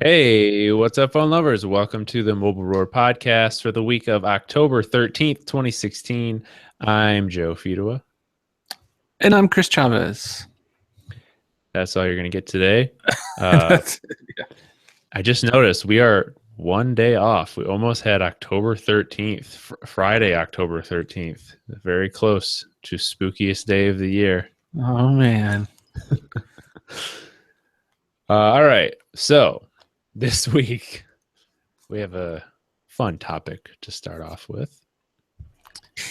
Hey, what's up, phone lovers? Welcome to the Mobile Roar podcast for the week of October 13th, 2016. I'm Joe Fidua. And I'm Chris Chavez. That's all you're going to get today. Uh, That's I just noticed we are one day off. We almost had October 13th, Friday, October 13th. Very close to spookiest day of the year. Oh man. All right. So this week we have a fun topic to start off with.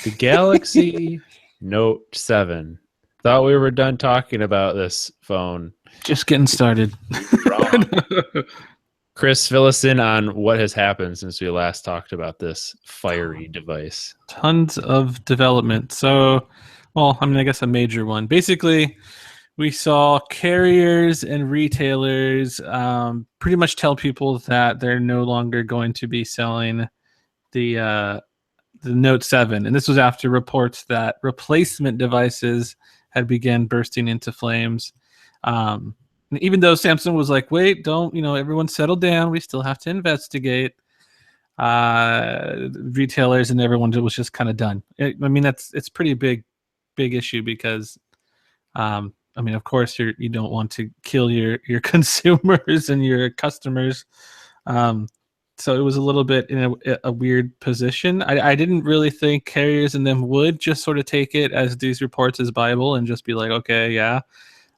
The Galaxy Note 7. Thought we were done talking about this phone. Just getting started. Wrong. Chris, fill us in on what has happened since we last talked about this fiery device. Tons of development. So, well, I guess a major one. Basically, we saw carriers and retailers pretty much tell people that they're no longer going to be selling the Note 7. And this was after reports that replacement devices had begun bursting into flames. And even though Samsung was like, wait, don't, everyone settle down. We still have to investigate. Retailers and everyone was just kind of done. It's pretty big issue because, of course you don't want to kill your consumers and your customers. So it was a little bit in a weird position. I didn't really think carriers and them would just sort of take it as these reports as Bible and just be like, okay, yeah.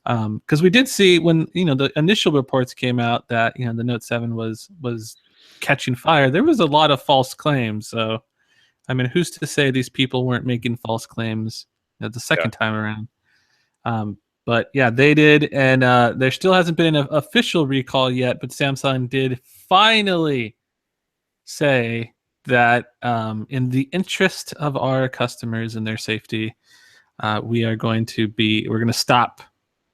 Because we did see when the initial reports came out that the Note 7 was catching fire, there was a lot of false claims. So, who's to say these people weren't making false claims the second time around? But yeah, they did, and there still hasn't been an official recall yet. But Samsung did finally say that in the interest of our customers and their safety, we're going to stop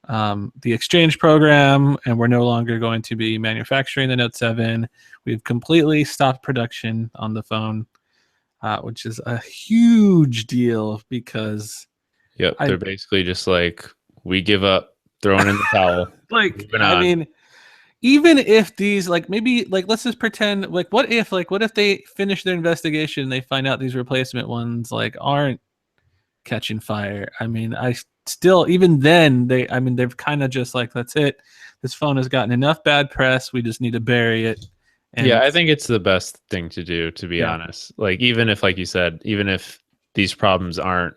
the exchange program, and we're no longer going to be manufacturing the Note 7. We've completely stopped production on the phone, which is a huge deal because they're basically just like, we give up, throwing in the towel. Even if these let's just pretend what if they finish their investigation and they find out these replacement ones aren't catching fire? I still, even then, they've kind of just that's it. This phone has gotten enough bad press. We just need to bury it. And I think it's the best thing to do, to be honest. Even if, like you said, even if these problems are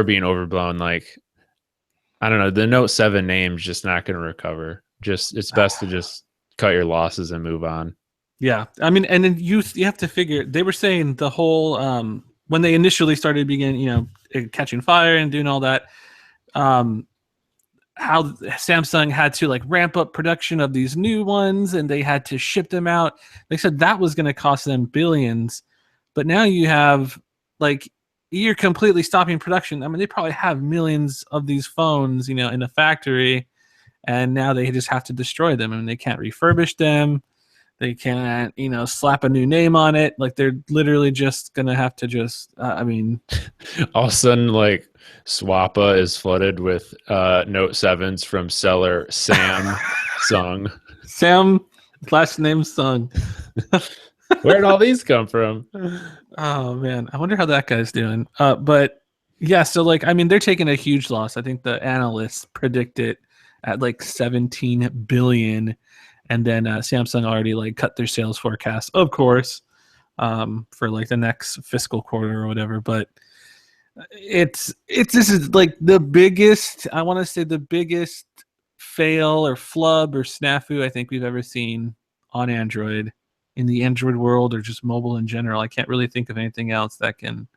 being overblown, I don't know, the Note 7 name's just not going to recover. It's best to just cut your losses and move on. Yeah, and then you have to figure. They were saying the whole when they initially started catching fire and doing all that, how Samsung had to ramp up production of these new ones and they had to ship them out. They said that was going to cost them billions, but now you have you're completely stopping production. They probably have millions of these phones, in a factory, and now they just have to destroy them. They can't refurbish them. They can't, slap a new name on it. They're literally just gonna have to just. All of a sudden, Swappa is flooded with Note 7s from seller Sam Sung. Sam, last name Sung. Where'd all these come from? Oh man, I wonder how that guy's doing. But yeah, so they're taking a huge loss. I think the analysts predict it at 17 billion. And then Samsung already cut their sales forecast, of course, for the next fiscal quarter or whatever. But this is the biggest, I want to say the biggest fail or flub or snafu I think we've ever seen on Android, in the Android world, or just mobile in general. I can't really think of anything else that can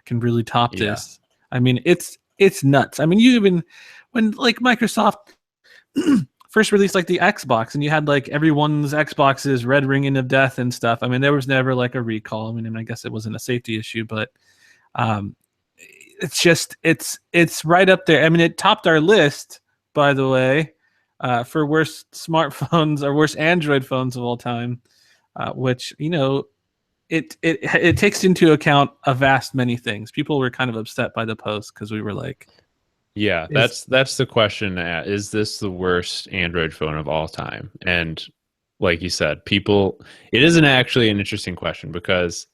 really top this. It's nuts. You even when Microsoft first released the Xbox, and you had everyone's Xbox's red ringing of death and stuff. There was never a recall. I guess it wasn't a safety issue, but it's right up there. It topped our list, by the way, for worst smartphones or worst Android phones of all time, which it takes into account a vast many things. People were kind of upset by the post because we were that's the question. Is this the worst Android phone of all time? And like you said, people, it isn't actually an interesting question because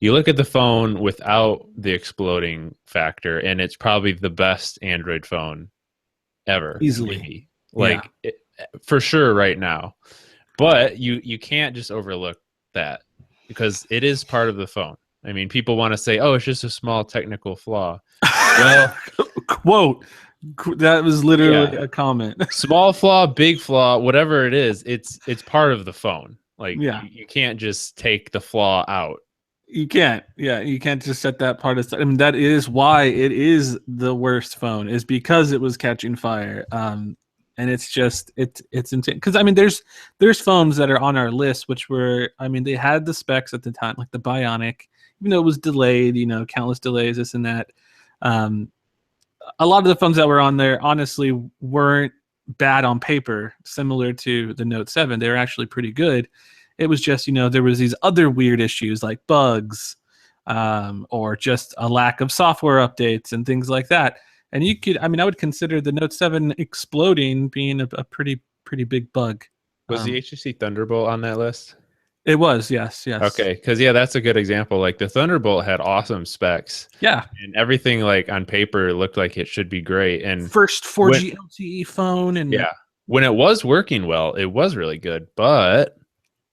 you look at the phone without the exploding factor, and it's probably the best Android phone ever, Easily. maybe. Yeah. Like for sure right now. But you can't just overlook that because it is part of the phone. I mean, people want to say, "Oh, it's just a small technical flaw." Well, Quote. That was literally yeah, a comment. small flaw, big flaw, whatever it is, it's part of the phone. Like Yeah. you can't just take the flaw out. You can't. Yeah, you can't just set that part aside. I mean, that is why it is the worst phone, is because it was catching fire. And it's just it's insane. Because I mean, there's phones that are on our list which were, I mean, they had the specs at the time, like the Bionic, even though it was delayed, countless delays, this and that. Um, a lot of the phones that were on there honestly weren't bad on paper, similar to the Note 7. They were actually pretty good. It was just, there was these other weird issues like bugs, or just a lack of software updates and things like that. And I would consider the Note 7 exploding being a pretty big bug. Was the HTC Thunderbolt on that list? It was, yes, yes. Okay, because yeah, that's a good example. Like the Thunderbolt had awesome specs, Yeah. and everything like on paper looked like it should be great. And First 4G LTE phone, and yeah, when it was working well, it was really good. But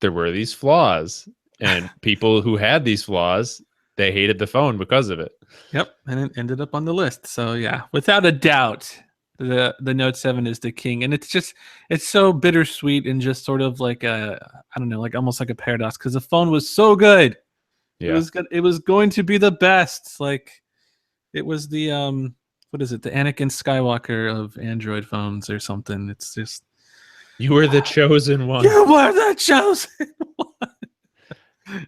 there were these flaws, and people who had these flaws, they hated the phone because of it. Yep, and it ended up on the list. So yeah, without a doubt, the Note 7 is the king, and it's so bittersweet and just sort of like I don't know, like almost like a paradox, because the phone was so good. Yeah, It was going to be the best. Like it was the what is it? The Anakin Skywalker of Android phones or something. It's just, you were the chosen one. you were the chosen one.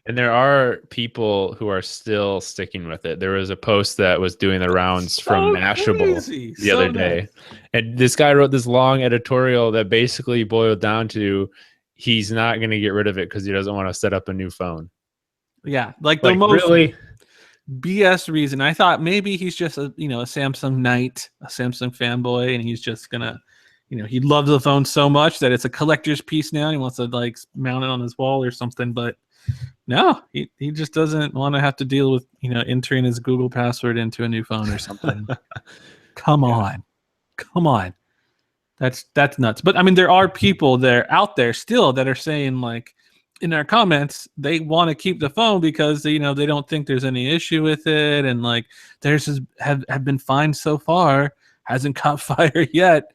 And there are people who are still sticking with it. There was a post that was doing the rounds from Mashable the other day. And this guy wrote this long editorial that basically boiled down to he's not going to get rid of it because he doesn't want to set up a new phone. Yeah, like the most really BS reason. I thought maybe he's just a Samsung knight, a Samsung fanboy, and he's just gonna, he loves the phone so much that it's a collector's piece now. And he wants to like mount it on his wall or something. But no, he just doesn't want to have to deal with entering his Google password into a new phone or something. Come on, that's nuts. But I mean, there are people out there still that are saying, like, in our comments, they want to keep the phone because they don't think there's any issue with it, and like theirs have been fine so far, hasn't caught fire yet.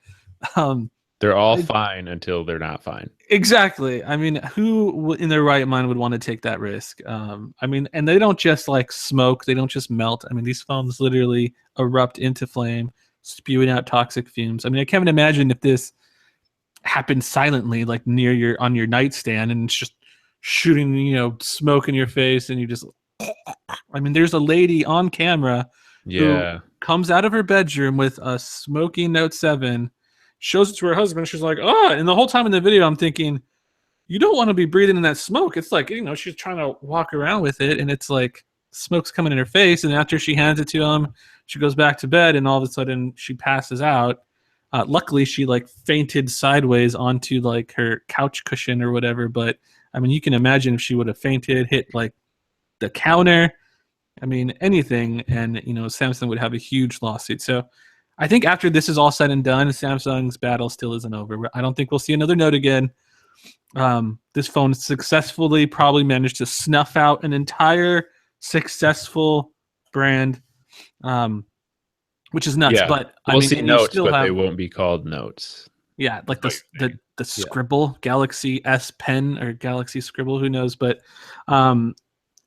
They're all fine until they're not fine. Exactly. I mean, who in their right mind would want to take that risk? I mean, and they don't just like smoke, they don't just melt. I mean, these phones literally erupt into flame, spewing out toxic fumes. I mean, I can't even imagine if this happened silently, like on your nightstand, and it's just shooting, smoke in your face, and you just, I mean, there's a lady on camera who comes out of her bedroom with a smoking Note 7, shows it to her husband. She's like, oh, and the whole time in the video, I'm thinking, you don't want to be breathing in that smoke. It's like, she's trying to walk around with it, and it's like smoke's coming in her face. And after she hands it to him, she goes back to bed, and all of a sudden she passes out. Luckily, she like fainted sideways onto like her couch cushion or whatever. But I mean, you can imagine if she would have fainted, hit like the counter, I mean, anything, and Samsung would have a huge lawsuit. So I think after this is all said and done, Samsung's battle still isn't over. I don't think we'll see another Note again. This phone successfully probably managed to snuff out an entire successful brand, which is nuts. Yeah. But we'll see Notes, but they won't be called Notes. Yeah, like the Scribble, Galaxy S Pen or Galaxy Scribble, who knows? But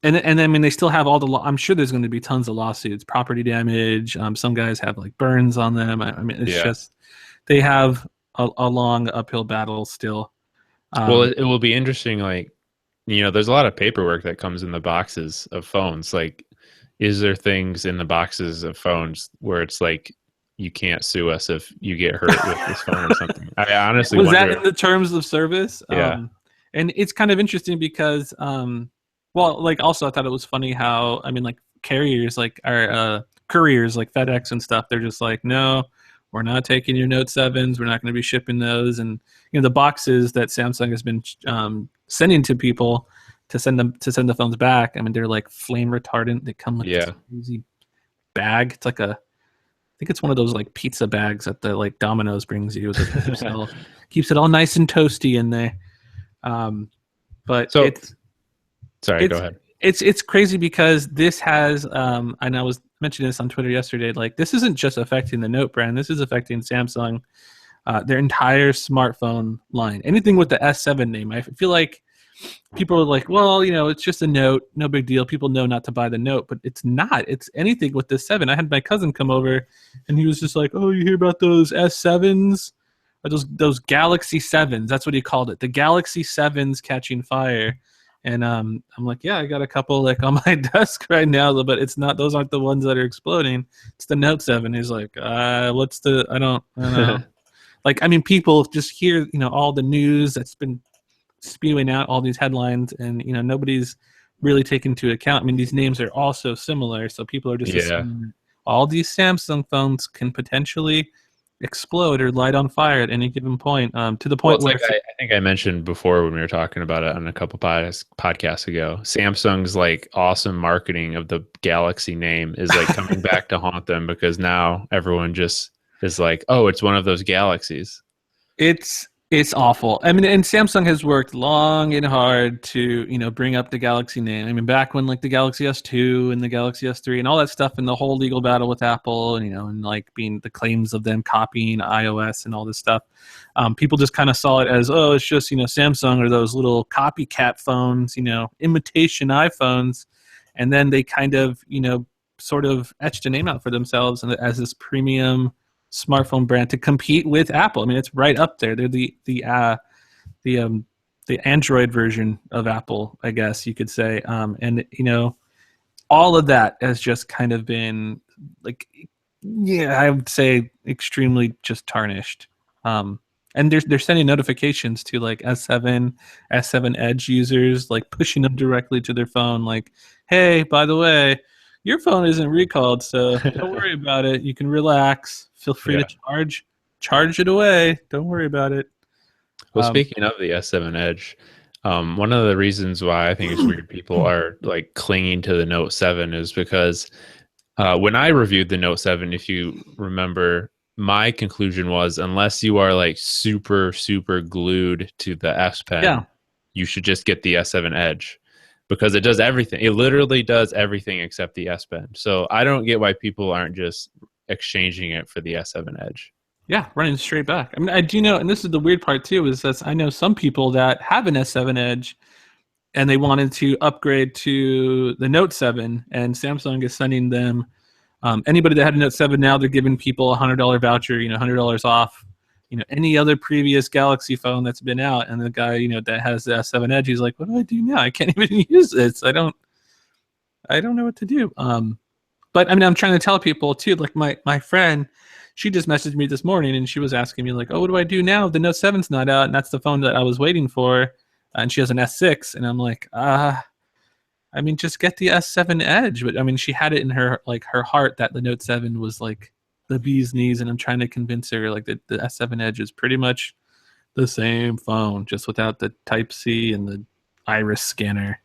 and I mean, they still have all the. I'm sure there's going to be tons of lawsuits, property damage. Some guys have like burns on them. I mean, it's just they have a long uphill battle still. Well, it will be interesting. Like, there's a lot of paperwork that comes in the boxes of phones. Like, is there things in the boxes of phones where it's like you can't sue us if you get hurt with this phone or something? I honestly was wonder. That in the terms of service? Yeah. And it's kind of interesting because well, like, also I thought it was funny how, I mean, like, carriers like couriers like FedEx and stuff, they're just like, no, we're not taking your Note 7s. We're not going to be shipping those. And the boxes that Samsung has been sending to people to send the phones back. I mean, they're like flame retardant. They come with this crazy bag. It's like I think it's one of those like pizza bags that the like Domino's brings you that keeps it all nice and toasty in there. But so, it's sorry, go ahead. It's crazy because this has and I was mentioning this on Twitter yesterday, like this isn't just affecting the Note brand, this is affecting Samsung, their entire smartphone line. Anything with the S7 name, I feel like people are like, well, it's just a Note, no big deal. People know not to buy the Note, but it's not. It's anything with the 7. I had my cousin come over and he was just like, oh, you hear about those S7s? Or those Galaxy 7s. That's what he called it. The Galaxy 7s catching fire. And I'm like, yeah, I got a couple like on my desk right now, but it's not. Those aren't the ones that are exploding. It's the Note 7. He's like, what's the? I don't know. Like, I mean, people just hear all the news that's been spewing out, all these headlines, and nobody's really taken into account. I mean, these names are all so similar, so people are just assuming all these Samsung phones can potentially explode or light on fire at any given point, to the point where I think I mentioned before when we were talking about it on a couple podcasts ago, Samsung's like awesome marketing of the Galaxy name is like coming back to haunt them, because now everyone just is like, oh, it's one of those Galaxies. It's awful. I mean, and Samsung has worked long and hard to, bring up the Galaxy name. I mean, back when like the Galaxy S2 and the Galaxy S3 and all that stuff, and the whole legal battle with Apple, and and like being the claims of them copying iOS and all this stuff, people just kind of saw it as, oh, it's just Samsung or those little copycat phones, imitation iPhones, and then they kind of sort of etched a name out for themselves as this premium smartphone brand to compete with Apple. I mean, it's right up there. They're the Android version of Apple, I guess you could say. And all of that has just kind of been like, I would say extremely just tarnished. And they're sending notifications to like S7 Edge users, like pushing them directly to their phone, like, hey, by the way, your phone isn't recalled, so don't worry about it. You can relax. Feel free to charge it away. Don't worry about it. Well, speaking of the S7 Edge, one of the reasons why I think it's weird people are like clinging to the Note 7 is because when I reviewed the Note 7, if you remember, my conclusion was unless you are like super, super glued to the S Pen, you should just get the S7 Edge, because it does everything. It literally does everything except the S Pen. So I don't get why people aren't just exchanging it for the S7 Edge. Yeah, running straight back. I mean, I do know, and this is the weird part too, is that I know some people that have an S7 Edge and they wanted to upgrade to the Note 7, and Samsung is sending them, anybody that had a Note 7 now, they're giving people a $100 voucher, $100 off, any other previous Galaxy phone that's been out. And the guy, that has the S7 Edge, he's like, what do I do now? I can't even use this. I don't know what to do. But I mean, I'm trying to tell people too, like my friend, she just messaged me this morning and she was asking me like, oh, what do I do now? The Note 7's not out, and that's the phone that I was waiting for. And she has an S6, and I'm like, I mean, just get the S7 Edge. But I mean, she had it in her heart that the Note 7 was like the bee's knees, and I'm trying to convince her like that the S7 Edge is pretty much the same phone, just without the Type-C and the iris scanner.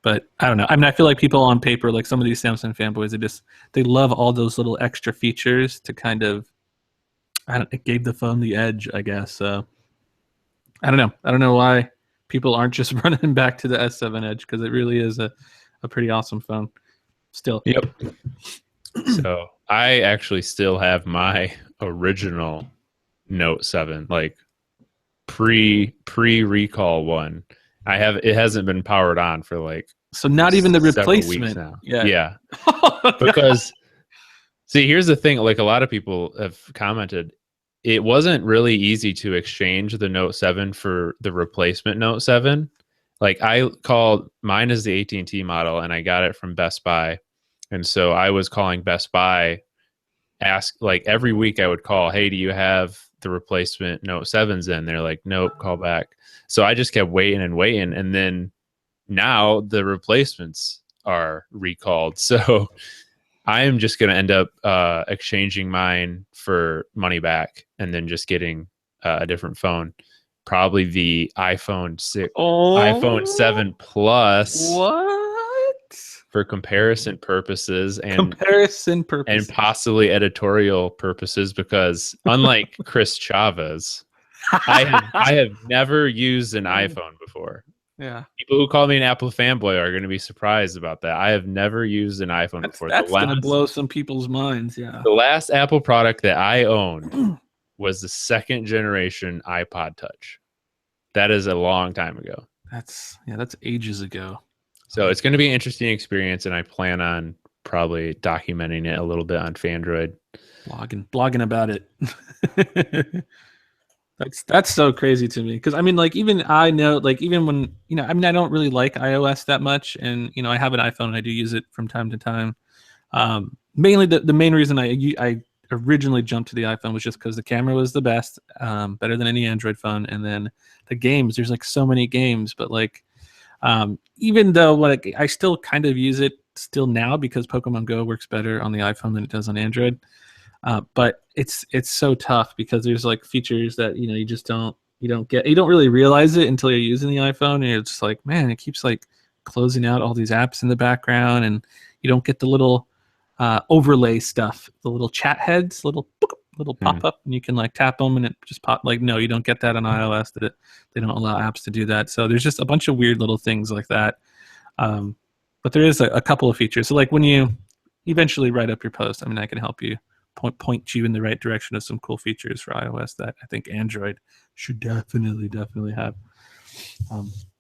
But I don't know. I mean, I feel like people on paper, like some of these Samsung fanboys, they love all those little extra features to kind of, it gave the phone the edge, I guess. So I don't know. I don't know why people aren't just running back to the S7 Edge, because it really is a pretty awesome phone still. Yep. So I actually still have my original Note 7, like pre-recall one. It hasn't been powered on for like, so not even the replacement weeks now. Yeah. Because see, here's the thing, like a lot of people have commented, it wasn't really easy to exchange the Note 7 for the replacement Note 7. Like I called, mine is the AT&T model, and I got it from Best Buy. And so I was calling Best Buy, like every week I would call, hey, do you have the replacement Note 7s in? They're like, nope, call back. So I just kept waiting and waiting. And then now the replacements are recalled. So I am just going to end up exchanging mine for money back and then just getting a different phone. Probably the iPhone 6, iPhone Oh, 7 Plus what? for comparison purposes Comparison and purposes. possibly editorial purposes, because unlike Chris Chavez, I have never used an iPhone before. Yeah, People who call me an Apple fanboy are going to be surprised about that. I have never used an iPhone before. that's gonna blow some people's minds. Yeah. The last Apple product that I owned was the second generation iPod Touch. That is a long time ago. That's ages ago. So it's going to be an interesting experience, and I plan on probably documenting it a little bit on Phandroid. Blogging about it. That's so crazy to me, because I mean, like, even I know, like, even when, I mean, I don't really like iOS that much, and I have an iPhone and I do use it from time to time. Mainly the main reason I originally jumped to the iPhone was just because the camera was the best, better than any Android phone, and then the games. There's like so many games, but like, even though, like, I still kind of use it still now because Pokemon Go works better on the iPhone than it does on Android. But it's so tough because there's like features that you just don't really realize it until you're using the iPhone, and you're just like, man, it keeps like closing out all these apps in the background, and you don't get the little overlay stuff, the little chat heads, little pop up, and you can like tap them and it just pop. Like, no, you don't get that on iOS. That they don't allow apps to do that. So there's just a bunch of weird little things like that. But there is a couple of features. So like when you eventually write up your post, I mean, I can help you point you in the right direction of some cool features for iOS that I think Android should definitely have.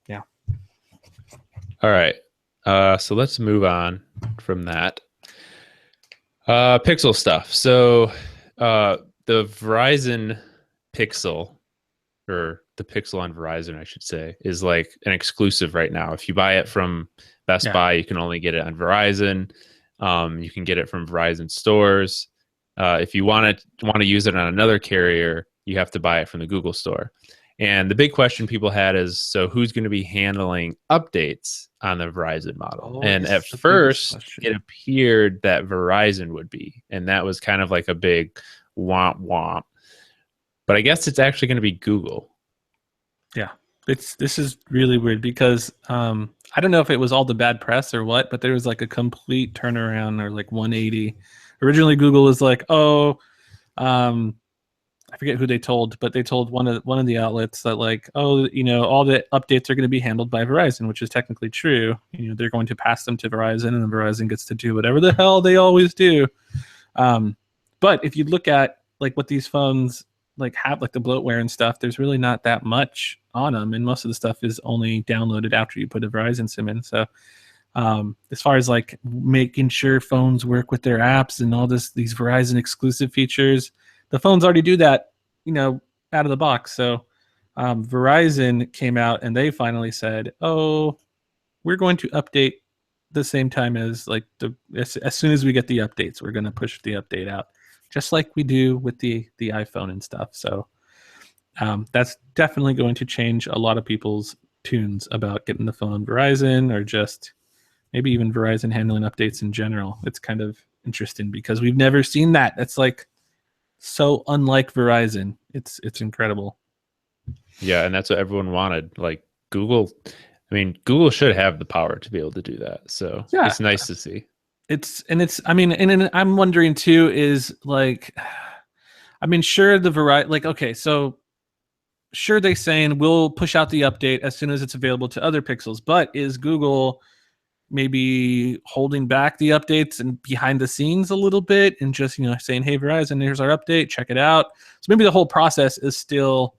Yeah. All right. So let's move on from that. Pixel stuff. So the Verizon Pixel, or the Pixel on Verizon, I should say, is like an exclusive right now. If you buy it from Best Buy, you can only get it on Verizon. You can get it from Verizon stores. If you want to use it on another carrier, you have to buy it from the Google store. And the big question people had is, so who's going to be handling updates on the Verizon model? And at first, it appeared that Verizon would be, and that was kind of like a big womp womp. But I guess it's actually going to be Google. Yeah, this is really weird because I don't know if it was all the bad press or what, but there was like a complete turnaround, or like 180. Originally, Google was like, oh, I forget who they told, but they told one of the outlets that, like, oh, all the updates are going to be handled by Verizon, which is technically true. They're going to pass them to Verizon, and then Verizon gets to do whatever the hell they always do. But if you look at like what these phones like have, like the bloatware and stuff, there's really not that much on them, and most of the stuff is only downloaded after you put a Verizon SIM in. So as far as like making sure phones work with their apps and all these Verizon exclusive features, the phones already do that, out of the box. So Verizon came out and they finally said, oh, we're going to update the same time as like as soon as we get the updates, we're going to push the update out, just like we do with the iPhone and stuff. So that's definitely going to change a lot of people's tunes about getting the phone Verizon, or just maybe even Verizon handling updates in general. It's kind of interesting because we've never seen that. It's like so unlike Verizon. It's incredible. Yeah, and that's what everyone wanted. Like Google, I mean, Google should have the power to be able to do that. So yeah, it's nice to see. I mean, and I'm wondering too, is like, I mean, sure, the Verizon, like, okay, so sure, they're saying we'll push out the update as soon as it's available to other Pixels, but is Google maybe holding back the updates and behind the scenes a little bit, and just saying, hey, Verizon, here's our update, check it out? So maybe the whole process is still,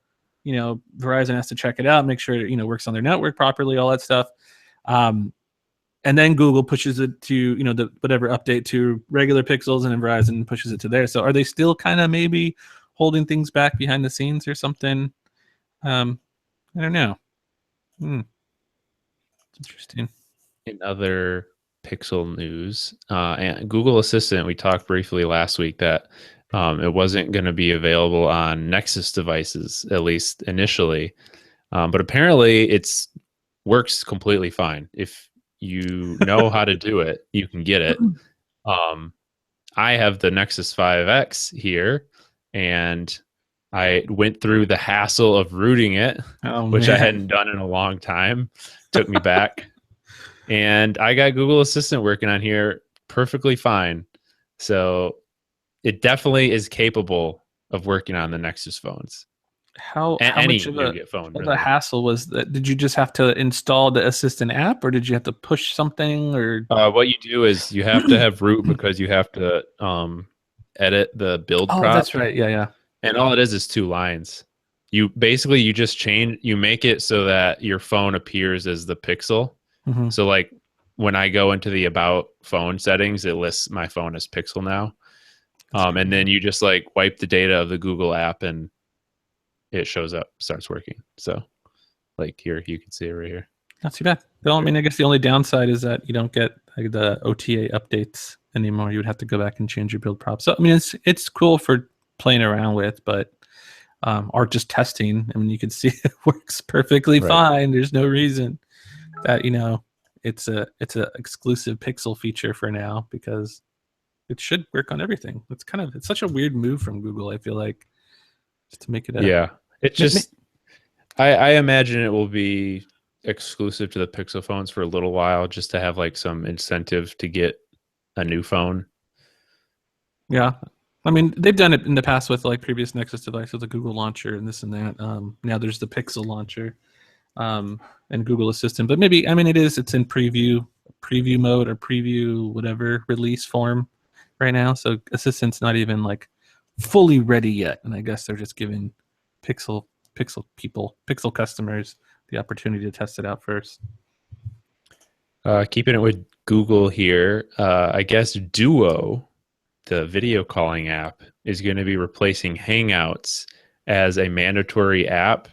Verizon has to check it out, make sure it works on their network properly, all that stuff, and then Google pushes it to the whatever update to regular Pixels, and then Verizon pushes it to there. So are they still kind of maybe holding things back behind the scenes or something? I don't know. Interesting. In other Pixel news, and Google Assistant, we talked briefly last week that it wasn't going to be available on Nexus devices, at least initially. But apparently it's works completely fine. If you know how to do it, you can get it. I have the Nexus 5X here, and I went through the hassle of rooting it, Oh which I man. hadn't done in a long time. Took me back. And I got Google Assistant working on here perfectly fine. So it definitely is capable of working on the Nexus phones. How much Any of Nougat phone, a really. hassle was that? Did you just have to install the assistant app, or did you have to push something, or? What you do is you have to have root because you have to edit the build Oh, that's prop. right. Yeah, yeah. And all it is 2 lines. You just change, you make it so that your phone appears as the Pixel. Hmm. So like when I go into the about phone settings, it lists my phone as Pixel now. That's good. And then you just like wipe the data of the Google app and it shows up, starts working. So like here, you can see it right here. Not too bad. I mean, I guess the only downside is that you don't get like the OTA updates anymore. You would have to go back and change your build prop. So I mean, it's cool for playing around with, but or just testing. I mean, you can see it works perfectly Right. fine. There's no reason that it's a exclusive Pixel feature for now, because it should work on everything. It's such a weird move from Google. I feel like, just to make it a. Yeah. It just, I imagine it will be exclusive to the Pixel phones for a little while just to have like some incentive to get a new phone. Yeah. I mean, they've done it in the past with like previous Nexus devices, the Google launcher and this and that. Now there's the Pixel launcher, and Google Assistant. But maybe, I mean, it's in preview mode or preview whatever release form right now. So Assistant's not even like fully ready yet. And I guess they're just giving Pixel customers the opportunity to test it out first. Keeping it with Google here, I guess Duo, the video calling app, is going to be replacing Hangouts as a mandatory app.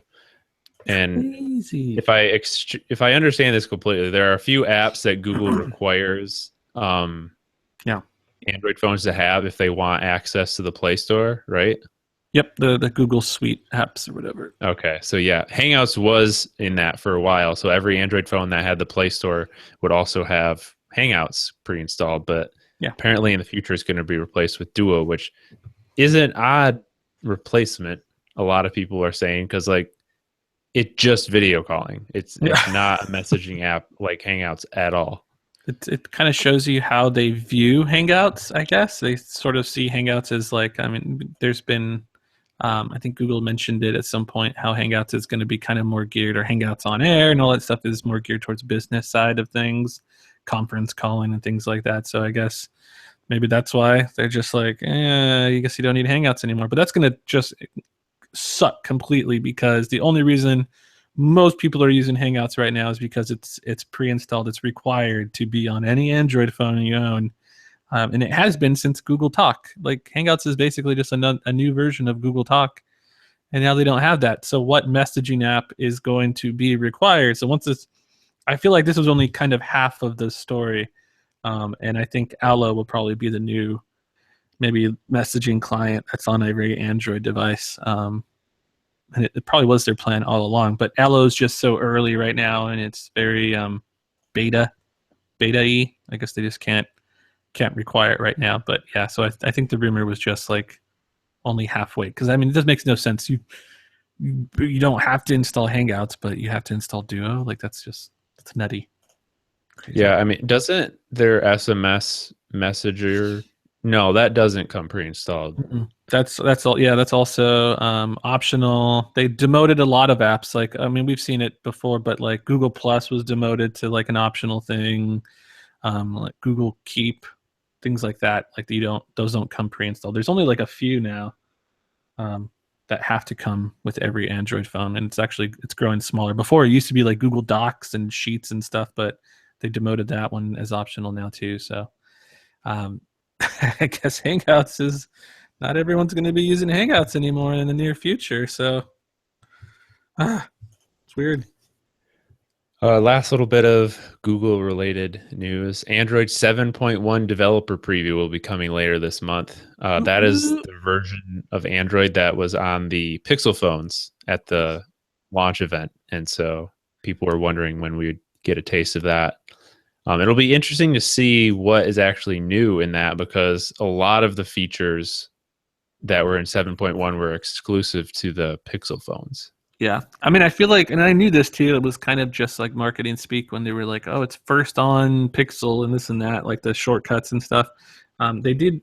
And Crazy. if I understand this completely, there are a few apps that Google requires Yeah. Android phones to have if they want access to the Play Store, right? Yep, the Google Suite apps or whatever. Okay, so yeah, Hangouts was in that for a while. So every Android phone that had the Play Store would also have Hangouts pre-installed. But Yeah. apparently in the future, it's going to be replaced with Duo, which is an odd replacement. A lot of people are saying because like it's just video calling. It's not a messaging app like Hangouts at all. It kind of shows you how they view Hangouts, I guess. They sort of see Hangouts as like, I mean, there's been, I think Google mentioned it at some point, how Hangouts is going to be kind of more geared, or Hangouts on air and all that stuff is more geared towards business side of things, conference calling and things like that. So I guess maybe that's why they're just like, I guess you don't need Hangouts anymore. But that's going to just suck completely, because the only reason most people are using Hangouts right now is because it's pre-installed. It's required to be on any Android phone you own, and it has been since Google Talk. Like Hangouts is basically just a new version of Google Talk, and now they don't have that. So what messaging app is going to be required? So once this, I feel like this was only kind of half of the story, and I think Allo will probably be the new maybe messaging client that's on every Android device. And it probably was their plan all along. But Allo is just so early right now, and it's very beta-y. I guess they just can't require it right now. But yeah, so I think the rumor was just like only halfway, because I mean, it just makes no sense. You don't have to install Hangouts, but you have to install Duo. Like that's nutty. Crazy. Yeah, I mean, doesn't their SMS messenger? No, that doesn't come pre-installed. Mm-mm. That's all. Yeah, that's also optional. They demoted a lot of apps. Like, I mean, we've seen it before, but like Google Plus was demoted to like an optional thing. Like Google Keep, things like that. Like those don't come pre-installed. There's only like a few now that have to come with every Android phone, and it's growing smaller. Before it used to be like Google Docs and Sheets and stuff, but they demoted that one as optional now too. So I guess Hangouts is not everyone's going to be using Hangouts anymore in the near future. So it's weird. Last little bit of Google related news. Android 7.1 developer preview will be coming later this month. That is the version of Android that was on the Pixel phones at the launch event. And so people were wondering when we would get a taste of that. It'll be interesting to see what is actually new in that, because a lot of the features that were in 7.1 were exclusive to the Pixel phones. Yeah. I mean, I feel like, and I knew this too, it was kind of just like marketing speak when they were like, oh, it's first on Pixel and this and that, like the shortcuts and stuff. They do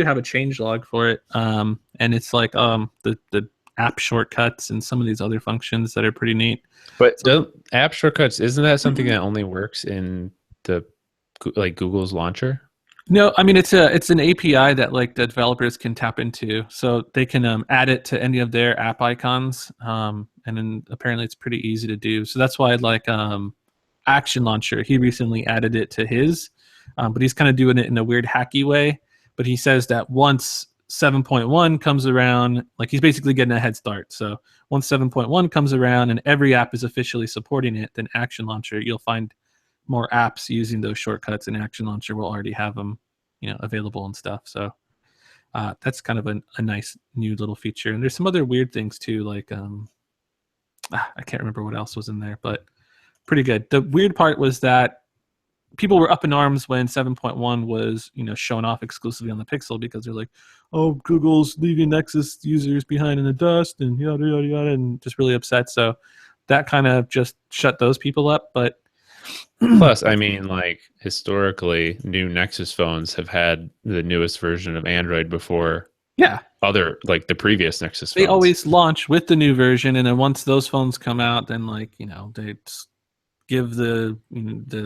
have a change log for it. And it's like the app shortcuts and some of these other functions that are pretty neat. But So, app shortcuts, isn't that something that only works in the like Google's launcher? no, I mean it's an API that like the developers can tap into, so they can add it to any of their app icons, and then apparently it's pretty easy to do. So that's why like Action Launcher, he recently added it to his, but he's kind of doing it in a weird hacky way. But he says that once 7.1 comes around, like he's basically getting a head start. So once 7.1 comes around and every app is officially supporting it, then Action Launcher, you'll find more apps using those shortcuts, and Action Launcher will already have them, available and stuff. So that's kind of a nice new little feature. And there's some other weird things too, like I can't remember what else was in there, but pretty good. The weird part was that people were up in arms when 7.1 was, shown off exclusively on the Pixel, because they're like, oh, Google's leaving Nexus users behind in the dust and yada yada yada, and just really upset. So that kind of just shut those people up. But Plus, I mean, like historically, new Nexus phones have had the newest version of Android before yeah, other like the previous Nexus they phones. always launch with the new version, and then once those phones come out, then like they give the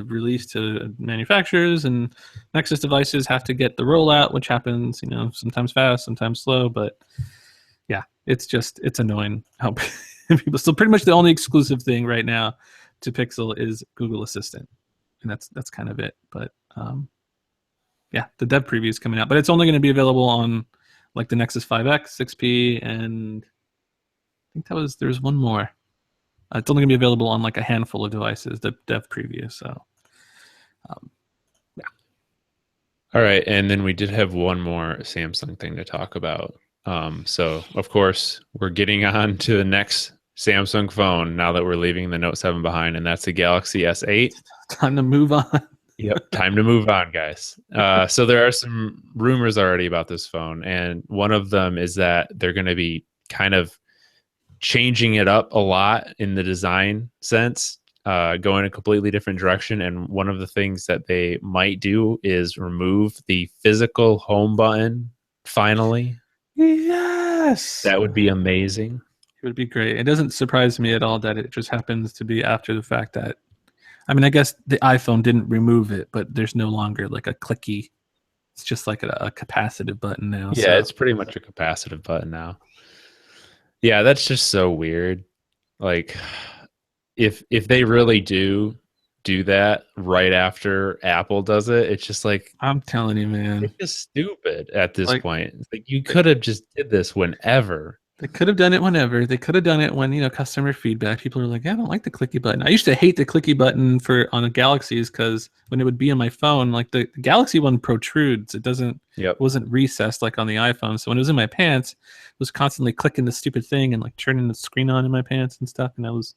release to manufacturers, and Nexus devices have to get the rollout, which happens sometimes fast, sometimes slow. But yeah, it's annoying how people. So pretty much the only exclusive thing right now to Pixel is Google Assistant, and that's kind of it. But yeah, the dev preview is coming out, but it's only going to be available on like the Nexus 5X, 6P, and I think there's one more. It's only going to be available on like a handful of devices, the dev preview. So yeah. All right, and then we did have one more Samsung thing to talk about. So of course we're getting on to the next Samsung phone now that we're leaving the Note 7 behind, and that's the Galaxy S8. Time to move on. Yep, time to move on, guys. So there are some rumors already about this phone, and one of them is that they're going to be kind of changing it up a lot in the design sense, going a completely different direction. And one of the things that they might do is remove the physical home button finally. Yes. That would be amazing. It would be great. It doesn't surprise me at all that it just happens to be after the fact that, I mean, I guess the iPhone didn't remove it, but there's no longer like a clicky. It's just like a capacitive button now. Yeah, it's pretty much a capacitive button now. Yeah, that's just so weird. Like if they really do that right after Apple does it, it's just like, I'm telling you, man, it's just stupid at this point. It's like you could have just did this whenever. They could have done it whenever. They could have done it when customer feedback. People are like, yeah, I don't like the clicky button. I used to hate the clicky button on the Galaxies, because when it would be on my phone, like the Galaxy one protrudes. It wasn't recessed like on the iPhone. So when it was in my pants, it was constantly clicking the stupid thing and like turning the screen on in my pants and stuff. And I was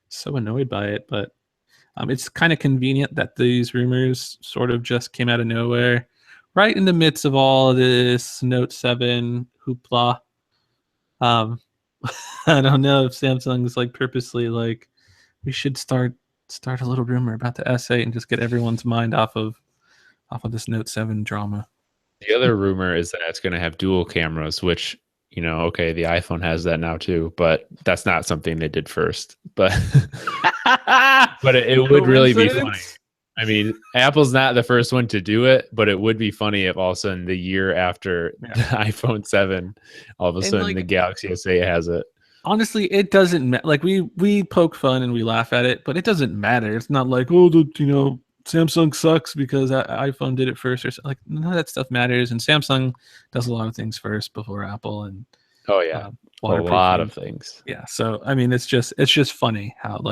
so annoyed by it. But it's kind of convenient that these rumors sort of just came out of nowhere, right in the midst of all of this Note 7 hoopla. I don't know if Samsung's like purposely like, we should start a little rumor about the S8 and just get everyone's mind off of this Note 7 drama. The other rumor is that it's going to have dual cameras, which, okay, the iPhone has that now too, but that's not something they did first. But but it would really be funny. I mean, Apple's not the first one to do it, but it would be funny if all of a sudden the year after the iPhone 7, all of a sudden the Galaxy S8 has it. Honestly, it doesn't matter. Like we poke fun and we laugh at it, but it doesn't matter. It's not like, oh, Samsung sucks because iPhone did it first or something. Like, none of that stuff matters. And Samsung does a lot of things first before Apple. And oh yeah, a lot of things. Yeah. So I mean, it's just funny how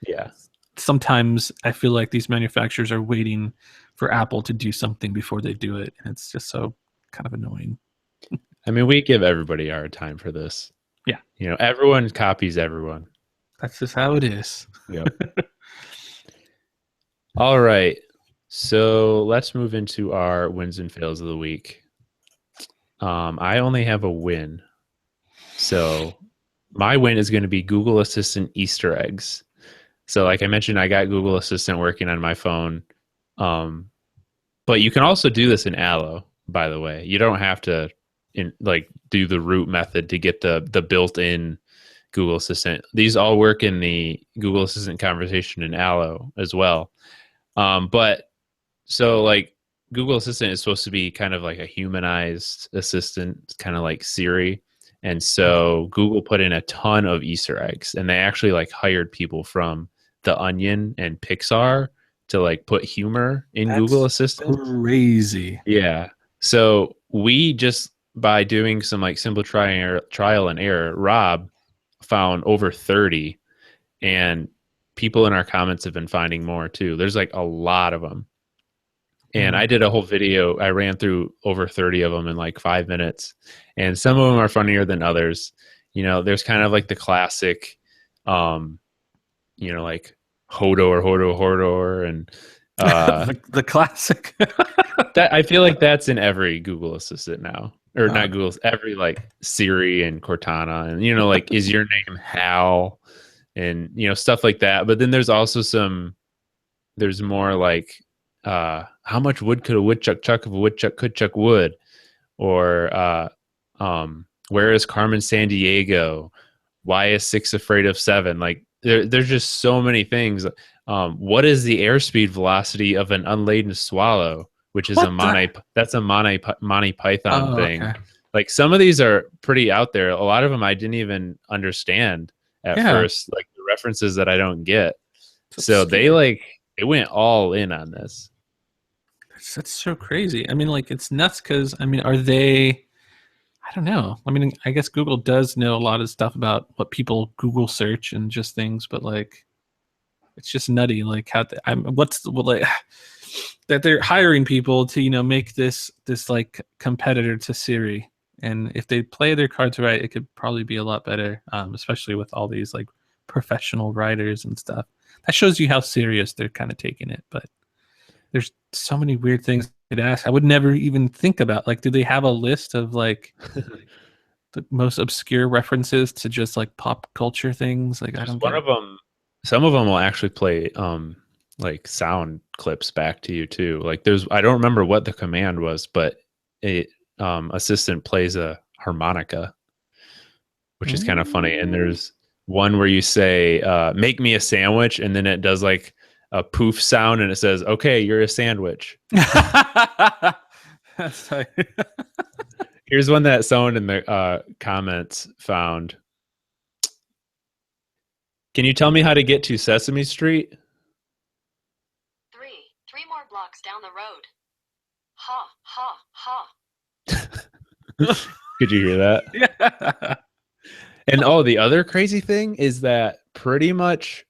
yeah. Sometimes I feel like these manufacturers are waiting for Apple to do something before they do it, and it's just so kind of annoying. I mean, we give everybody our time for this. Yeah. Everyone copies everyone. That's just how it is. Yep. All right. So let's move into our wins and fails of the week. I only have a win. So my win is going to be Google Assistant Easter eggs. So like I mentioned, I got Google Assistant working on my phone. Um, but you can also do this in Allo, by the way. You don't have to do the root method to get the built-in Google Assistant. These all work in the Google Assistant conversation in Allo as well. But so like Google Assistant is supposed to be kind of like a humanized assistant, kind of like Siri. And so Google put in a ton of Easter eggs, and they actually like hired people from The Onion and Pixar to like put humor in Google That's Assistant. crazy. Yeah. So we just by doing some like simple trial and error, Rob found over 30, and people in our comments have been finding more too. There's like a lot of them. And I did a whole video. I ran through over 30 of them in like 5 minutes. And some of them are funnier than others. You know, there's kind of like the classic, like Hodor, and the classic. that I feel like that's in every Google Assistant now. Or not Google's, every like Siri and Cortana. And, like, is your name Hal? And, stuff like that. But then there's also there's more like, how much wood could a woodchuck chuck if a woodchuck could chuck wood? Or where is Carmen San Diego? Why is 6 afraid of 7? Like there's just so many things. What is the airspeed velocity of an unladen swallow? Which is that's a Monty Python thing. Okay. Like some of these are pretty out there. A lot of them I didn't even understand at first, like the references that I don't get. So they went all in on this. That's so crazy. I mean, like, it's nuts because, I mean, are they, I don't know. I mean, I guess Google does know a lot of stuff about what people Google search and just things, but like, it's just nutty. Like, how that they're hiring people to, make this like competitor to Siri. And if they play their cards right, it could probably be a lot better, especially with all these like professional writers and stuff. That shows you how serious they're kind of taking it, but there's so many weird things to ask. I would never even think about. Like, do they have a list of like the most obscure references to just like pop culture things? Like, I don't. One of them. Some of them will actually play like sound clips back to you too. Like I don't remember what the command was, but a assistant plays a harmonica, which is kind of funny. And there's one where you say, "Make me a sandwich," and then it does like a poof sound and it says, "Okay, you're a sandwich." That's tight. Here's one that someone in the comments found. Can you tell me how to get to Sesame Street? Three more blocks down the road. Ha, ha, ha. Could you hear that? Yeah. And the other crazy thing is that pretty much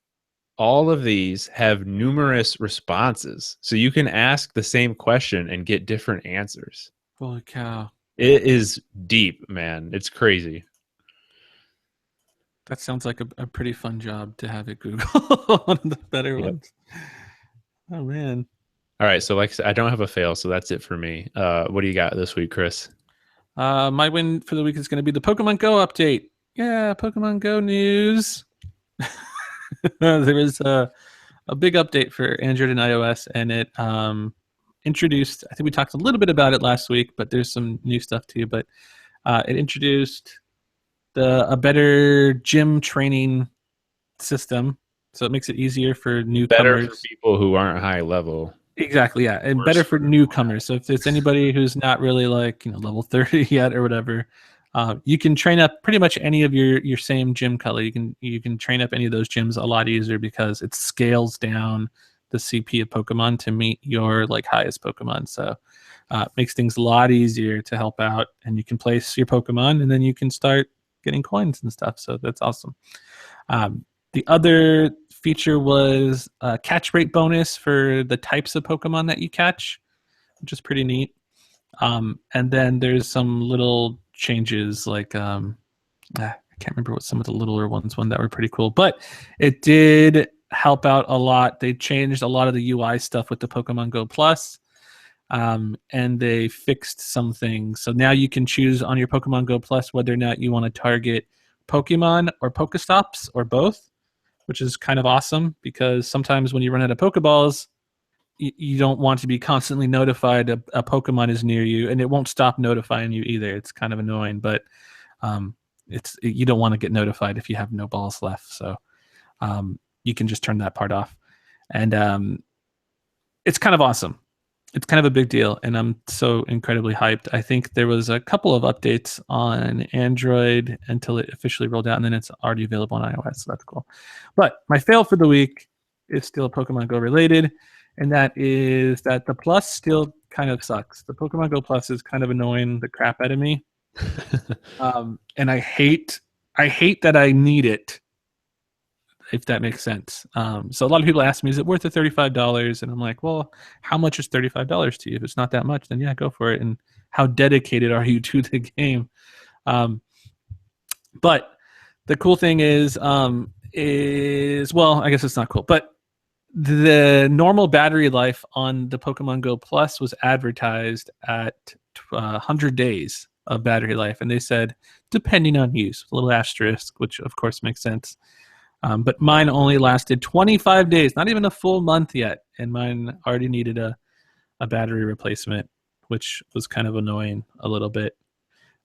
all of these have numerous responses. So you can ask the same question and get different answers. Holy cow. It is deep, man. It's crazy. That sounds like a pretty fun job to have at Google. One of the better ones. Oh, man. All right. So like I said, I don't have a fail, so that's it for me. What do you got this week, Chris? My win for the week is going to be the Pokemon Go update. Yeah, Pokemon Go news. There is a big update for Android and iOS, and it introduced, I think we talked a little bit about it last week, but there's some new stuff too. But it introduced a better gym training system, so it makes it easier for newcomers. Better for people who aren't high level. Exactly, yeah, and better for newcomers. So if it's anybody who's not really like level 30 yet or whatever, you can train up pretty much any of your same gym color. You can train up any of those gyms a lot easier because it scales down the CP of Pokemon to meet your like highest Pokemon. So it makes things a lot easier to help out, and you can place your Pokemon, and then you can start getting coins and stuff. So that's awesome. The other feature was a catch rate bonus for the types of Pokemon that you catch, which is pretty neat. And then there's some little changes like I can't remember what some of the littler ones that were pretty cool, but it did help out a lot. They changed a lot of the UI stuff with the Pokemon Go Plus, and they fixed some things. So now you can choose on your Pokemon Go Plus whether or not you want to target Pokemon or Pokestops or both, which is kind of awesome because sometimes when you run out of Pokeballs, you don't want to be constantly notified a Pokemon is near you, and it won't stop notifying you either. It's kind of annoying, but you don't want to get notified if you have no balls left. So you can just turn that part off, and it's kind of awesome. It's kind of a big deal, and I'm so incredibly hyped. I think there was a couple of updates on Android until it officially rolled out, and then it's already available on iOS, so that's cool. But my fail for the week is still Pokemon Go related, and that is that the Plus still kind of sucks. The Pokemon Go Plus is kind of annoying the crap out of me, and I hate that I need it, if that makes sense. So a lot of people ask me, is it worth the $35? And I'm like, well, how much is $35 to you? If it's not that much, then yeah, go for it. And how dedicated are you to the game? But the cool thing is, well, I guess it's not cool, but the normal battery life on the Pokemon Go Plus was advertised at 100 days of battery life. And they said, depending on use, a little asterisk, which of course makes sense. But mine only lasted 25 days, not even a full month yet. And mine already needed a battery replacement, which was kind of annoying a little bit.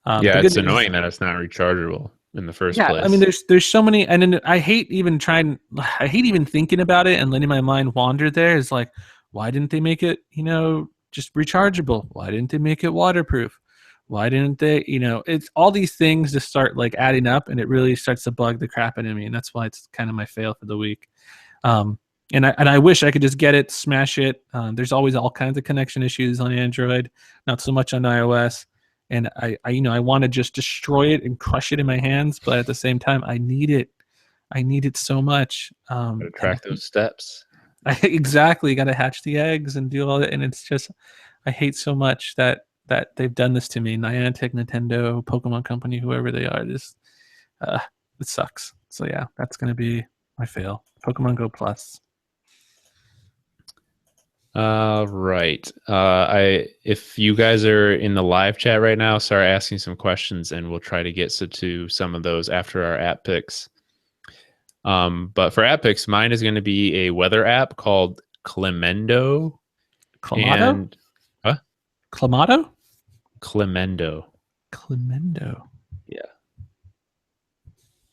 Yeah, it's annoying that it's not rechargeable in the first place. Yeah, I mean, there's so many, and then I hate even thinking about it and letting my mind wander there. Is like, why didn't they make it, just rechargeable? Why didn't they make it waterproof? Why didn't they, it's all these things just start like adding up, and it really starts to bug the crap out of me. And that's why it's kind of my fail for the week. And I wish I could just get it, smash it. There's always all kinds of connection issues on Android, not so much on iOS. And I want to just destroy it and crush it in my hands, but at the same time, I need it. I need it so much. Gotta track those steps. Exactly. Got to hatch the eggs and do all that. And it's just, I hate so much that they've done this to me. Niantic, Nintendo, Pokemon Company, whoever they are, it sucks. So yeah, that's going to be my fail. Pokemon Go Plus. Right. If you guys are in the live chat right now, start asking some questions, and we'll try to get to some of those after our app picks. But for app picks, mine is going to be a weather app called Clemendo. Clamato? What? Clamato? Clemendo. Yeah.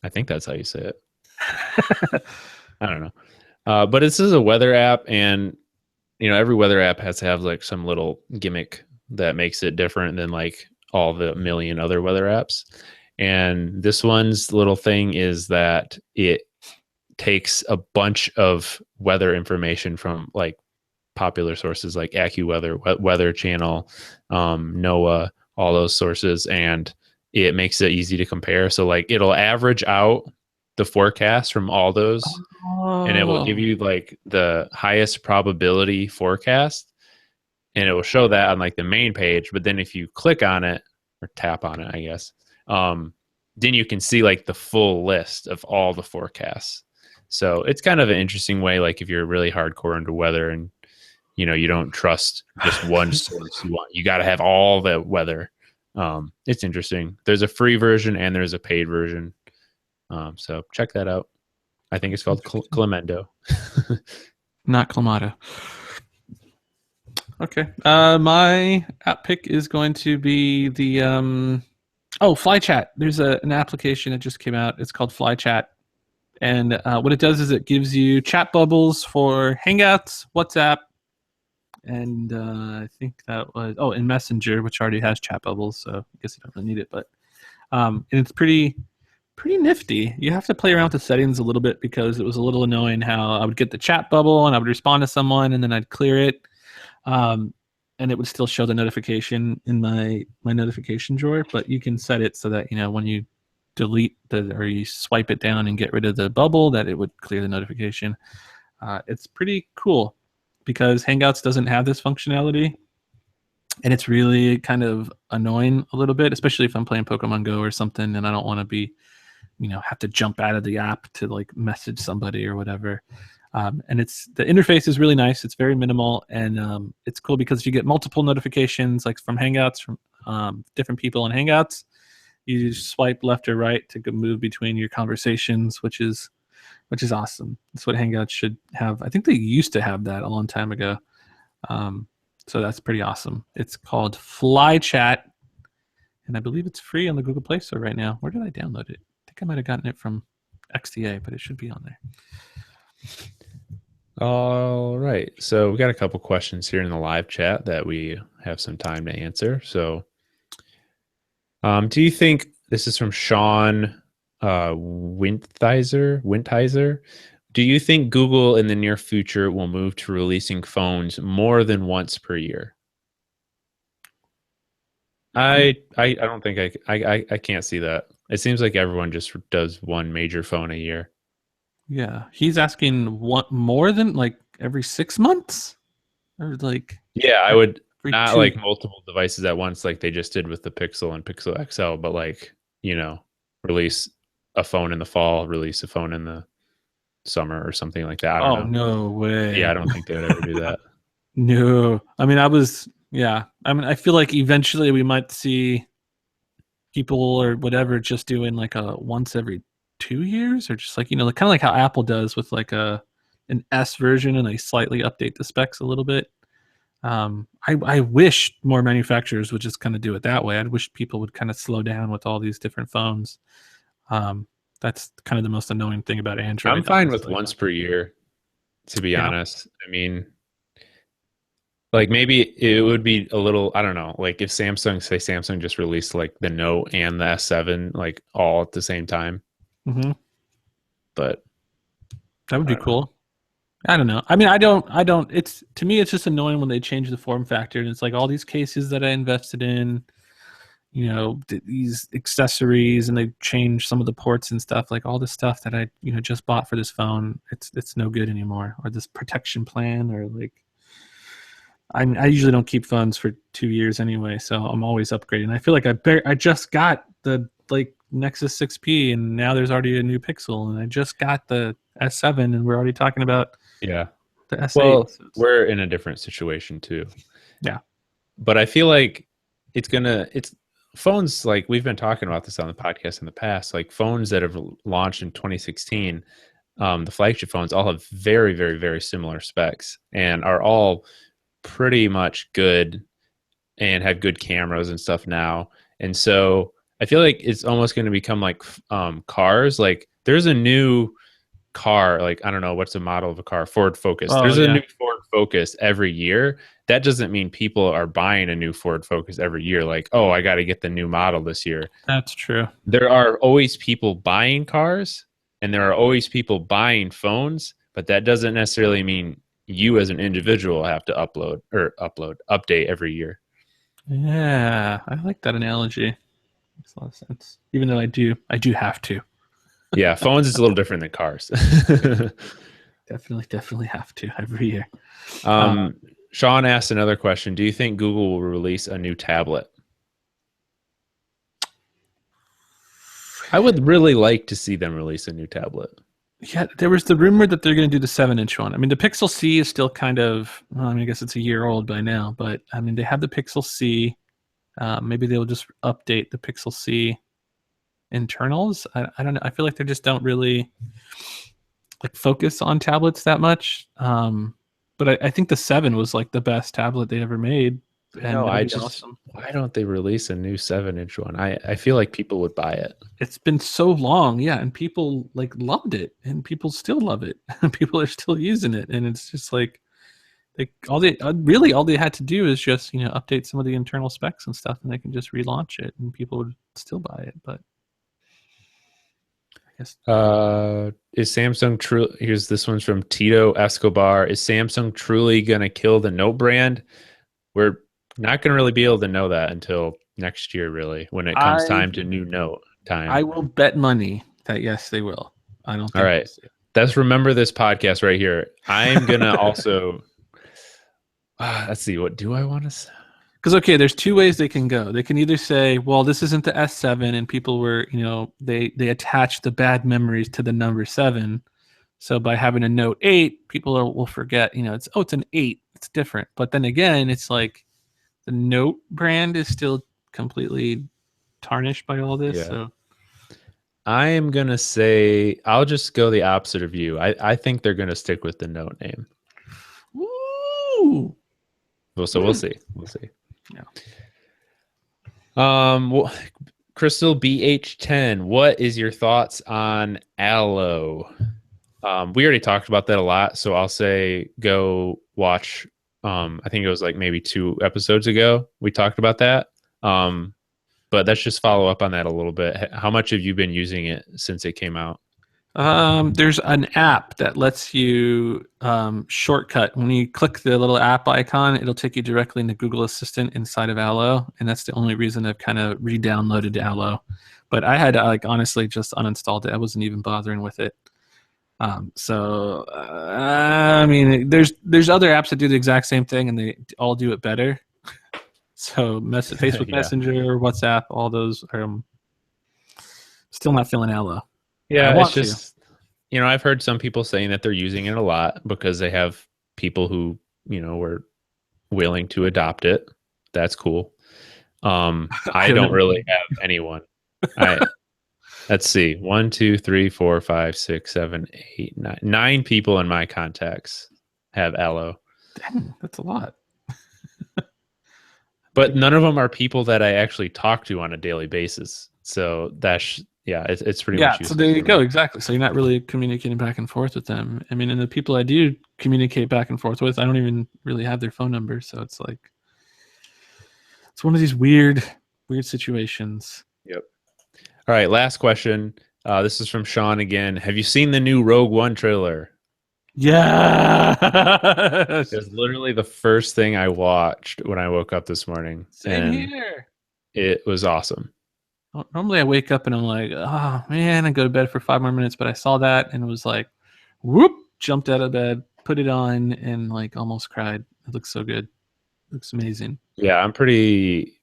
I think that's how you say it. I don't know. But this is a weather app, and every weather app has to have like some little gimmick that makes it different than like all the million other weather apps. And this one's little thing is that it takes a bunch of weather information from like popular sources like AccuWeather, Weather Channel, NOAA, all those sources, and it makes it easy to compare. So like it'll average out the forecast from all those, and it will give you like the highest probability forecast, and it will show that on like the main page. But then if you click on it or tap on it, I guess, then you can see like the full list of all the forecasts. So it's kind of an interesting way, like if you're really hardcore into weather and you don't trust just one source, you got to have all the weather. It's interesting. There's a free version and there's a paid version. So check that out. I think it's called Clemendo. Not Clamato. Okay. My app pick is going to be the FlyChat. There's an application that just came out. It's called FlyChat. And what it does is it gives you chat bubbles for Hangouts, WhatsApp, and I think that was in Messenger, which already has chat bubbles, so I guess you don't really need it. But and it's pretty nifty. You have to play around with the settings a little bit because it was a little annoying how I would get the chat bubble and I would respond to someone and then I'd clear it, and it would still show the notification in my notification drawer. But you can set it so that when you delete or you swipe it down and get rid of the bubble, that it would clear the notification. It's pretty cool because Hangouts doesn't have this functionality, and it's really kind of annoying a little bit, especially if I'm playing Pokemon Go or something and I don't want to be have to jump out of the app to like message somebody or whatever. And the interface is really nice. It's very minimal, and it's cool because you get multiple notifications, like from Hangouts, from different people in Hangouts. You just swipe left or right to move between your conversations, which is awesome. That's what Hangouts should have. I think they used to have that a long time ago. So that's pretty awesome. It's called Fly Chat, and I believe it's free on the Google Play Store right now. Where did I download it? I think I might have gotten it from XDA, but it should be on there. All right. So we got a couple questions here in the live chat that we have some time to answer. So do you think, this is from Sean Winthizer, do you think Google in the near future will move to releasing phones more than once per year? I don't think I can't see that. It seems like everyone just does one major phone a year. Yeah, he's asking what, more than like every 6 months, or like I would not two. like multiple devices at once, like they just did with the Pixel and Pixel XL, but like, release a phone in the fall, release a phone in the summer or something like that. I don't know. No way. Yeah, I don't think they would ever do that. No, I mean, I feel like eventually we might see people or whatever just doing like a once every 2 years, or just like, kind of like how Apple does with like an S version, and they slightly update the specs a little bit. I wish more manufacturers would just kind of do it that way. I wish people would kind of slow down with all these different phones. That's kind of the most annoying thing about Android. I'm fine with once per year, to be honest. I mean, like maybe it would be a little, I don't know, like if Samsung just released like the Note and the S7 like all at the same time. Mm-hmm. But that would be cool. I don't know. I mean, I don't, to me, it's just annoying when they change the form factor, and it's like all these cases that I invested in, these accessories, and they change some of the ports and stuff, like all this stuff that I, just bought for this phone. It's no good anymore, or this protection plan, or like, I usually don't keep phones for 2 years anyway, so I'm always upgrading. I feel like I just got the Nexus 6P, and now there's already a new Pixel, and I just got the S7, and we're already talking about the S8. Well, we're in a different situation too. Yeah, but I feel like it's phones, like we've been talking about this on the podcast in the past, like phones that have launched in 2016, the flagship phones all have very, very, very similar specs and are all pretty much good and have good cameras and stuff now. And so I feel like it's almost going to become like cars. Like there's a new car, like I don't know what's the model of a car, Ford Focus. There's a new Ford Focus every year. That doesn't mean people are buying a new Ford Focus every year. Like, oh, I got to get the new model this year. That's true. There are always people buying cars, and there are always people buying phones, but that doesn't necessarily mean you as an individual have to update every year. Yeah, I like that analogy. Makes a lot of sense. Even though I do have to. Yeah, phones is a little different than cars. Definitely have to every year. Sean asked another question. Do you think Google will release a new tablet? I would really like to see them release a new tablet. Yeah, there was the rumor that they're going to do the 7-inch one. I mean, the Pixel C is still kind of, I guess it's a year old by now, but I mean, they have the Pixel C. Maybe they'll just update the Pixel C internals. I don't know. I feel like they just don't really like focus on tablets that much. But I think the 7 was like the best tablet they ever made. No, why don't they release a new 7-inch one? I feel like people would buy it. It's been so long, yeah, and people like loved it, and people still love it. People are still using it, and it's just like all they had to do is just update some of the internal specs and stuff, and they can just relaunch it, and people would still buy it. But I guess is Samsung true? Here's this one's from Tito Escobar. Is Samsung truly gonna kill the Note brand? We're not going to really be able to know that until next year, really, when it comes time to new Note time. I will bet money that yes, they will. I don't think. All right. Let's remember this podcast right here. I'm going to also, let's see, what do I want to say? Because, okay, there's two ways they can go. They can either say, well, this isn't the S7, and people were, they attached the bad memories to the number 7. So by having a Note 8, will forget, it's an 8. It's different. But then again, it's like the Note brand is still completely tarnished by all this. Yeah. So I am going to say, I'll just go the opposite of you. I think they're going to stick with the Note name. Ooh. Well, so we'll see. We'll see. Yeah. Well, Crystal BH10, what is your thoughts on Aloe? We already talked about that a lot, so I'll say go watch. I think it was like maybe 2 episodes ago we talked about that. But let's just follow up on that a little bit. How much have you been using it since it came out? There's an app that lets you shortcut. When you click the little app icon, it'll take you directly into Google Assistant inside of Aloe, and that's the only reason I've kind of re-downloaded Aloe. But I had honestly just uninstalled it. I wasn't even bothering with it. I mean, there's other apps that do the exact same thing, and they all do it better. So Facebook Yeah. Messenger, WhatsApp, all those are still not feeling Aloe. Yeah, it's just, I've heard some people saying that they're using it a lot because they have people who, were willing to adopt it. That's cool. I don't really have anyone. Let's see. 1, 2, 3, 4, 5, 6, 7, 8, 9. 9 people in my contacts have Aloe. Dang, that's a lot. But none of them are people that I actually talk to on a daily basis. So it's pretty much useless. So there you go. Exactly. So you're not really communicating back and forth with them. I mean, and the people I do communicate back and forth with, I don't even really have their phone number. So it's like, it's one of these weird situations. Yep. All right. Last question. This is from Sean again. Have you seen the new Rogue One trailer? Yeah. It was literally the first thing I watched when I woke up this morning. Same here. It was awesome. Normally I wake up and I'm like, oh man, I go to bed for 5 more minutes, but I saw that and it was like, whoop, jumped out of bed, put it on, and like almost cried. It looks so good. It looks amazing. Yeah, I'm pretty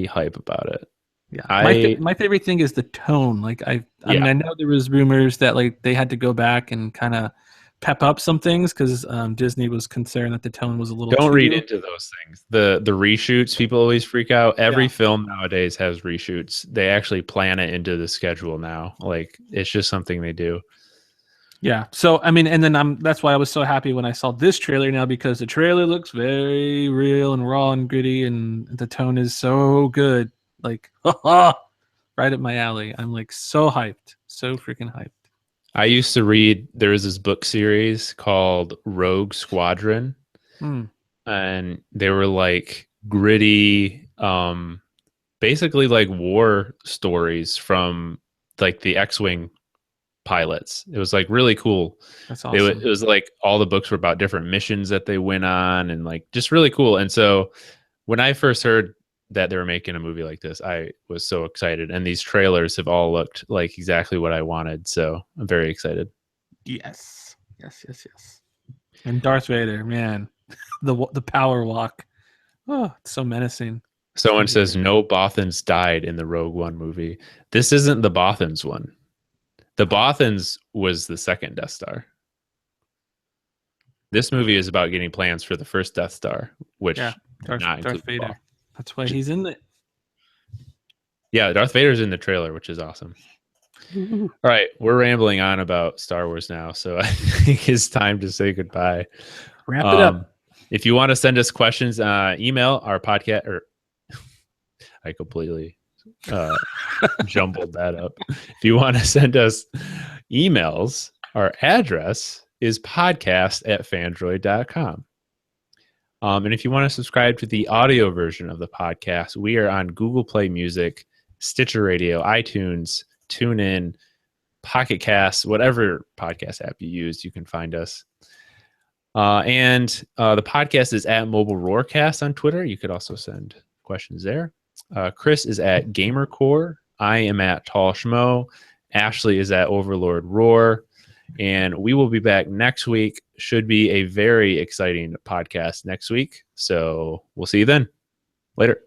hype about it. Yeah, my favorite thing is the tone. Like I mean, I know there was rumors that like they had to go back and kind of pep up some things because Disney was concerned that the tone was a little. Don't read into those things. The reshoots, people always freak out. Every film nowadays has reshoots. They actually plan it into the schedule now. Like it's just something they do. Yeah. So I mean, and then that's why I was so happy when I saw this trailer now, because the trailer looks very real and raw and gritty, and the tone is so good. Like, right up my alley. I'm like so hyped, so freaking hyped. I used to read, there was this book series called Rogue Squadron, and they were like gritty, basically like war stories from like the X-Wing pilots. It was like really cool. That's awesome. It was like all the books were about different missions that they went on and like just really cool. And so when I first heard that they were making a movie like this, I was so excited, and these trailers have all looked like exactly what I wanted, so I'm very excited. Yes. And Darth Vader, man, the power walk, it's so menacing. Someone says no Bothans died in the Rogue One movie. This isn't the Bothans one. The Bothans was the second Death Star. This movie is about getting plans for the first Death Star, which Darth Vader. That's why he's in it. Yeah, Darth Vader's in the trailer, which is awesome. All right, we're rambling on about Star Wars now, so I think it's time to say goodbye. Wrap it up. If you want to send us questions, email our podcast. Or I completely jumbled that up. If you want to send us emails, our address is podcast@phandroid.com. And if you want to subscribe to the audio version of the podcast, we are on Google Play Music, Stitcher Radio, iTunes, TuneIn, Pocket Cast, whatever podcast app you use, you can find us. And the podcast is at Mobile Roarcast on Twitter. You could also send questions there. Chris is at GamerCore. I am at Tall Schmo. Ashley is at Overlord Roar. And we will be back next week. Should be a very exciting podcast next week. So we'll see you then. Later.